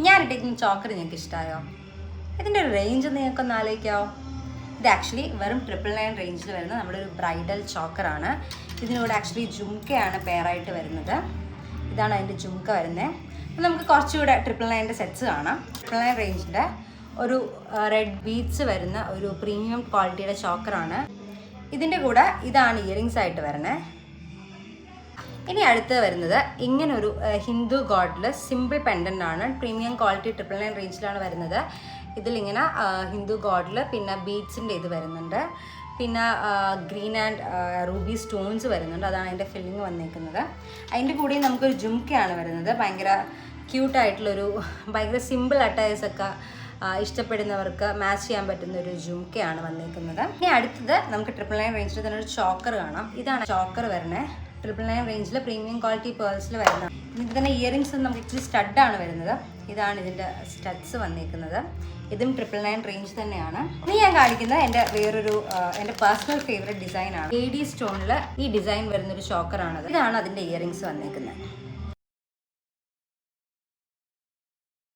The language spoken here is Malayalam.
ഞാൻ ഇട്ടേക്കുന്ന ചോക്കർ നിങ്ങൾക്ക് ഇഷ്ടമായോ? ഇതിൻ്റെ ഒരു റേഞ്ച് നിങ്ങൾക്കൊന്ന് ആലോചിക്കാമോ? ഇത് ആക്ച്വലി വെറും 999 റേഞ്ചിൽ വരുന്ന നമ്മുടെ ഒരു ബ്രൈഡൽ ചോക്കറാണ്. ഇതിനോട് ആക്ച്വലി ജുംക്കയാണ് പെയറായിട്ട് വരുന്നത്. ഇതാണ് അതിൻ്റെ ജുംക്ക വരുന്നത്. നമുക്ക് കുറച്ചുകൂടെ 999 സെറ്റ്സ് കാണാം. 999 റേഞ്ചിൻ്റെ ഒരു റെഡ് ബീഡ്സ് വരുന്ന ഒരു പ്രീമിയം ക്വാളിറ്റിയുടെ ചോക്കറാണ്. ഇതിൻ്റെ കൂടെ ഇതാണ് ഇയറിങ്സ് ആയിട്ട് വരുന്നത്. ഇനി അടുത്ത് വരുന്നത് ഇങ്ങനൊരു ഹിന്ദു ഗോഡിൽ സിമ്പിൾ പെൻഡൻ്റ് ആണ്. പ്രീമിയം ക്വാളിറ്റി 999 റേഞ്ചിലാണ് വരുന്നത്. ഇതിലിങ്ങനെ ഹിന്ദു ഗോഡിൽ പിന്നെ ബീഡ്സിൻ്റെ ഇത് വരുന്നുണ്ട്, പിന്നെ ഗ്രീൻ ആൻഡ് റൂബി സ്റ്റോൺസ് വരുന്നുണ്ട്. അതാണ് അതിൻ്റെ ഫില്ലിങ് വന്നിരിക്കുന്നത്. അതിൻ്റെ കൂടെ നമുക്കൊരു ജുംക്കയാണ് വരുന്നത്. ഭയങ്കര ക്യൂട്ടായിട്ടുള്ളൊരു ഭയങ്കര സിമ്പിൾ അറ്റയേഴ്സൊക്കെ ഇഷ്ടപ്പെടുന്നവർക്ക് മാച്ച് ചെയ്യാൻ പറ്റുന്ന ഒരു ജുംക്കയാണ് വന്നിരിക്കുന്നത്. ഇനി അടുത്തത് നമുക്ക് 999 റേഞ്ചിൽ തന്നെ ഒരു ചോക്കർ കാണാം. ഇതാണ് ചോക്കർ വരുന്നത്. 999 റേഞ്ചിൽ പ്രീമിയം ക്വാളിറ്റി പേൾസിൽ വരുന്ന ഇതിന് തന്നെ ഇയറിങ്സ് നമുക്ക് ഇച്ചിരി സ്റ്റഡാണ് വരുന്നത്. ഇതാണ് ഇതിൻ്റെ സ്റ്റഡ്സ് വന്നിരിക്കുന്നത്. ഇതും 999 റേഞ്ച് തന്നെയാണ്. ഇനി ഞാൻ കാണിക്കുന്നത് എൻ്റെ പേഴ്സണൽ ഫേവറേറ്റ് ഡിസൈനാണ്. AD സ്റ്റോണിൽ ഈ ഡിസൈൻ വരുന്നൊരു ചോക്കറാണത്. ഇതാണ് അതിൻ്റെ ഇയറിങ്സ് വന്നിരിക്കുന്നത്.